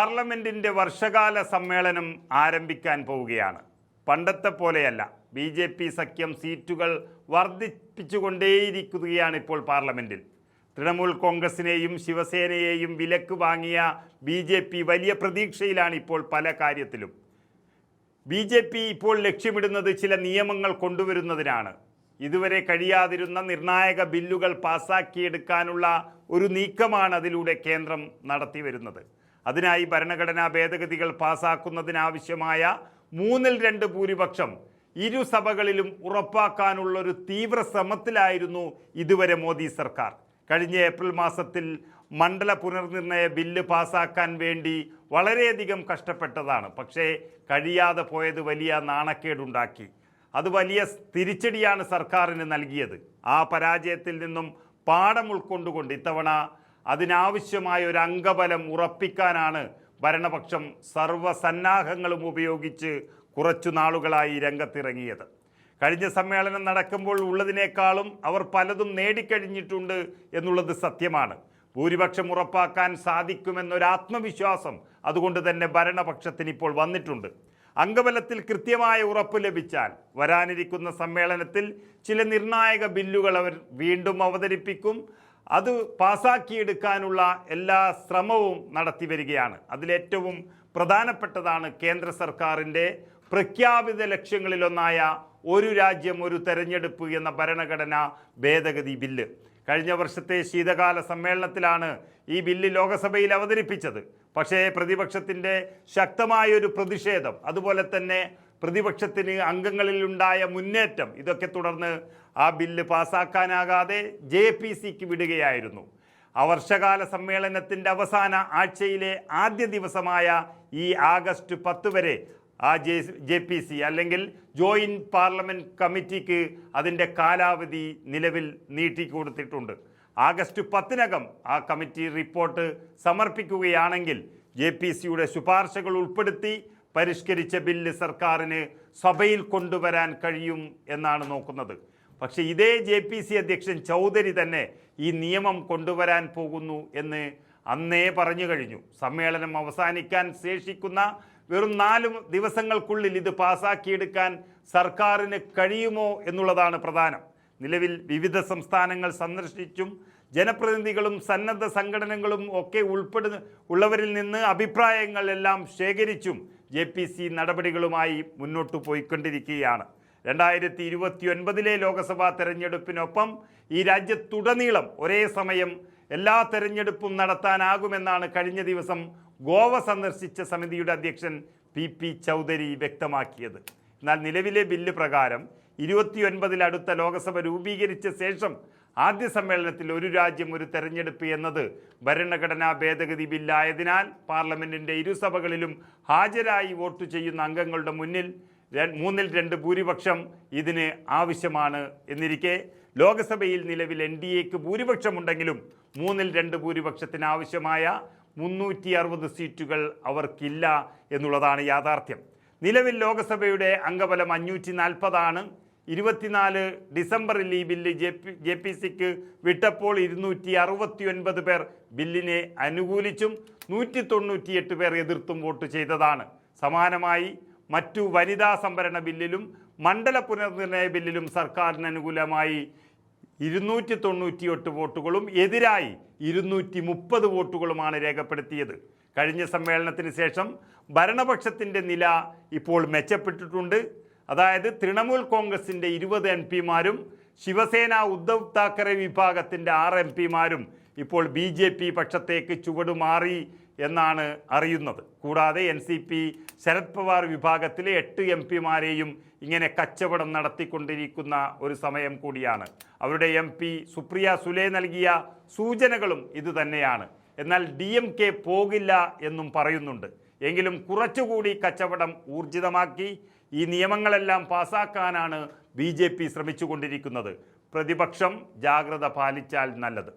പാർലമെന്റിന്റെ വർഷകാല സമ്മേളനം ആരംഭിക്കാൻ പോവുകയാണ്. പണ്ടത്തെ പോലെയല്ല. ബി.ജെ.പി. സഖ്യം സീറ്റുകൾ വർദ്ധിപ്പിച്ചുകൊണ്ടേയിരിക്കുകയാണ് ഇപ്പോൾ പാർലമെന്റിൽ. തൃണമൂൽ കോൺഗ്രസിനെയും ശിവസേനയെയും വിലക്ക് വാങ്ങിയ ബി.ജെ.പി. വലിയ പ്രതീക്ഷയിലാണ് ഇപ്പോൾ പല കാര്യത്തിലും. ബി.ജെ.പി. ഇപ്പോൾ ലക്ഷ്യമിടുന്നത് ചില നിയമങ്ങൾ കൊണ്ടുവരുന്നതിനാണ്. ഇതുവരെ കഴിയാതിരുന്ന നിർണായക ബില്ലുകൾ പാസാക്കിയെടുക്കാനുള്ള ഒരു നീക്കമാണ് അതിലൂടെ കേന്ദ്രം നടത്തി വരുന്നത്. അതിനായി ഭരണഘടനാ ഭേദഗതികൾ പാസാക്കുന്നതിനാവശ്യമായ 2/3 ഭൂരിപക്ഷം ഇരു സഭകളിലും ഉറപ്പാക്കാനുള്ളൊരു തീവ്ര ശ്രമത്തിലായിരുന്നു ഇതുവരെ മോദി സർക്കാർ. കഴിഞ്ഞ ഏപ്രിൽ മാസത്തിൽ മണ്ഡല പുനർനിർണയ ബില്ല് പാസാക്കാൻ വേണ്ടി വളരെയധികം കഷ്ടപ്പെട്ടതാണ്. പക്ഷേ കഴിയാതെ പോയത് വലിയ നാണക്കേടുണ്ടാക്കി. അത് വലിയ തിരിച്ചടിയാണ് സർക്കാരിന് നൽകിയത്. ആ പരാജയത്തിൽ നിന്നും പാഠം ഉൾക്കൊണ്ടുകൊണ്ട് ഇത്തവണ അതിനാവശ്യമായ ഒരു അംഗബലം ഉറപ്പിക്കാനാണ് ഭരണപക്ഷം സർവ്വസന്നാഹങ്ങളും ഉപയോഗിച്ച് കുറച്ചു നാളുകളായി രംഗത്തിറങ്ങിയത്. കഴിഞ്ഞ സമ്മേളനം നടക്കുമ്പോൾ ഉള്ളതിനേക്കാളും അവർ പലതും നേടിക്കഴിഞ്ഞിട്ടുണ്ട് എന്നുള്ളത് സത്യമാണ്. ഭൂരിപക്ഷം ഉറപ്പാക്കാൻ സാധിക്കുമെന്നൊരാത്മവിശ്വാസം അതുകൊണ്ട് തന്നെ ഭരണപക്ഷത്തിന് ഇപ്പോൾ വന്നിട്ടുണ്ട്. അംഗബലത്തിൽ കൃത്യമായ ഉറപ്പ് ലഭിച്ചാൽ വരാനിരിക്കുന്ന സമ്മേളനത്തിൽ ചില നിർണായക ബില്ലുകൾ അവർ വീണ്ടും അവതരിപ്പിക്കും. അത് പാസാക്കിയെടുക്കാനുള്ള എല്ലാ ശ്രമവും നടത്തി വരികയാണ്. അതിലേറ്റവും പ്രധാനപ്പെട്ടതാണ് കേന്ദ്ര സർക്കാരിൻ്റെ പ്രഖ്യാപിത ലക്ഷ്യങ്ങളിലൊന്നായ ഒരു രാജ്യം ഒരു തെരഞ്ഞെടുപ്പ് എന്ന ഭരണഘടനാ ഭേദഗതി ബില്ല്. കഴിഞ്ഞ വർഷത്തെ ശീതകാല സമ്മേളനത്തിലാണ് ഈ ബില്ല് ലോകസഭയിൽ അവതരിപ്പിച്ചത്. പക്ഷേ പ്രതിപക്ഷത്തിൻ്റെ ശക്തമായൊരു പ്രതിഷേധം, അതുപോലെ തന്നെ പ്രതിപക്ഷത്തിന് അംഗങ്ങളിലുണ്ടായ മുന്നേറ്റം, ഇതൊക്കെ തുടർന്ന് ആ ബില്ല് പാസ്സാക്കാനാകാതെ JPCക്ക് വിടുകയായിരുന്നു. ആ വർഷകാല സമ്മേളനത്തിൻ്റെ അവസാന ആഴ്ചയിലെ ആദ്യ ദിവസമായ ഈ ആഗസ്റ്റ് 10 വരെ ആ JPC അല്ലെങ്കിൽ ജോയിൻറ്റ് പാർലമെൻറ്റ് കമ്മിറ്റിക്ക് അതിൻ്റെ കാലാവധി നിലവിൽ നീട്ടിക്കൊടുത്തിട്ടുണ്ട്. ആഗസ്റ്റ് 10-നകം ആ കമ്മിറ്റി റിപ്പോർട്ട് സമർപ്പിക്കുകയാണെങ്കിൽ JPCയുടെ ശുപാർശകൾ ഉൾപ്പെടുത്തി പരിഷ്കരിച്ച ബില്ല് സർക്കാരിന് സഭയിൽ കൊണ്ടുവരാൻ കഴിയും എന്നാണ് നോക്കുന്നത്. പക്ഷേ ഇതേ JPC അധ്യക്ഷൻ ചൗധരി തന്നെ ഈ നിയമം കൊണ്ടുവരാൻ പോകുന്നു എന്ന് അന്നേ പറഞ്ഞു കഴിഞ്ഞു. സമ്മേളനം അവസാനിക്കാൻ ശേഷിക്കുന്ന വെറും 4 ദിവസങ്ങൾക്കുള്ളിൽ ഇത് പാസാക്കിയെടുക്കാൻ സർക്കാരിന് കഴിയുമോ എന്നുള്ളതാണ് പ്രധാനം. നിലവിൽ വിവിധ സംസ്ഥാനങ്ങൾ സന്ദർശിച്ചും ജനപ്രതിനിധികളും സന്നദ്ധ സംഘടനകളും ഒക്കെ ഉള്ളവരിൽ നിന്ന് അഭിപ്രായങ്ങളെല്ലാം ശേഖരിച്ചും JPC നടപടികളുമായി മുന്നോട്ട് പോയിക്കൊണ്ടിരിക്കുകയാണ്. 2029 ലോക്സഭാ തെരഞ്ഞെടുപ്പിനൊപ്പം ഈ രാജ്യത്തുടനീളം ഒരേ സമയം എല്ലാ തെരഞ്ഞെടുപ്പും നടത്താനാകുമെന്നാണ് കഴിഞ്ഞ ദിവസം ഗോവ സന്ദർശിച്ച സമിതിയുടെ അധ്യക്ഷൻ PP ചൗധരി വ്യക്തമാക്കിയത്. എന്നാൽ നിലവിലെ ബില്ല് പ്രകാരം 29 അടുത്ത ലോക്സഭ രൂപീകരിച്ച ശേഷം ആദ്യ സമ്മേളനത്തിൽ ഒരു രാജ്യം ഒരു തെരഞ്ഞെടുപ്പ് എന്നത് ഭരണഘടനാ ഭേദഗതി ബില്ലായതിനാൽ പാർലമെന്റിന്റെ ഇരുസഭകളിലും ഹാജരായി വോട്ട് ചെയ്യുന്ന അംഗങ്ങളുടെ മുന്നിൽ 2/3 ഭൂരിപക്ഷം ഇതിന് ആവശ്യമാണ് എന്നിരിക്കെ ലോക്സഭയിൽ നിലവിൽ NDAക്ക് ഭൂരിപക്ഷമുണ്ടെങ്കിലും 2/3 ഭൂരിപക്ഷത്തിന് ആവശ്യമായ 360 സീറ്റുകൾ അവർക്കില്ല എന്നുള്ളതാണ് യാഥാർത്ഥ്യം. നിലവിൽ ലോക്സഭയുടെ അംഗബലം 540 24 ഡിസംബറിൽ ഈ ബില്ല് JPCക്ക് വിട്ടപ്പോൾ 269 പേർ ബില്ലിനെ അനുകൂലിച്ചും 198 പേർ എതിർത്തും വോട്ട് ചെയ്തതാണ്. സമാനമായി മറ്റു വനിതാ സംവരണ ബില്ലിലും മണ്ഡല പുനർനിർണയ ബില്ലിലും സർക്കാരിന് അനുകൂലമായി 298 വോട്ടുകളും എതിരായി 230 വോട്ടുകളുമാണ് രേഖപ്പെടുത്തിയത്. കഴിഞ്ഞ സമ്മേളനത്തിന് ശേഷം ഭരണപക്ഷത്തിൻ്റെ നില ഇപ്പോൾ മെച്ചപ്പെട്ടിട്ടുണ്ട്. അതായത് തൃണമൂൽ കോൺഗ്രസിൻ്റെ 20 MP-മാരും ശിവസേന ഉദ്ധവ് താക്കറെ വിഭാഗത്തിൻ്റെ 6 MP-മാരും ഇപ്പോൾ BJP പക്ഷത്തേക്ക് ചുവടുമാറി എന്നാണ് അറിയുന്നത്. കൂടാതെ NCP ശരത് പവാർ വിഭാഗത്തിലെ 8 MP-മാരെയും ഇങ്ങനെ കച്ചവടം നടത്തിക്കൊണ്ടിരിക്കുന്ന ഒരു സമയം കൂടിയാണ്. അവരുടെ MP സുപ്രിയ സുലെ നൽകിയ സൂചനകളും ഇതുതന്നെയാണ്. എന്നാൽ DMK പോകില്ല എന്നും പറയുന്നുണ്ട്. എങ്കിലും കുറച്ചുകൂടി കച്ചവടം ഊർജിതമാക്കി ഈ നിയമങ്ങളെല്ലാം പാസാക്കാനാണ് BJP ശ്രമിച്ചുകൊണ്ടിരിക്കുന്നത്. പ്രതിപക്ഷം ജാഗ്രത പാലിച്ചാൽ നല്ലത്.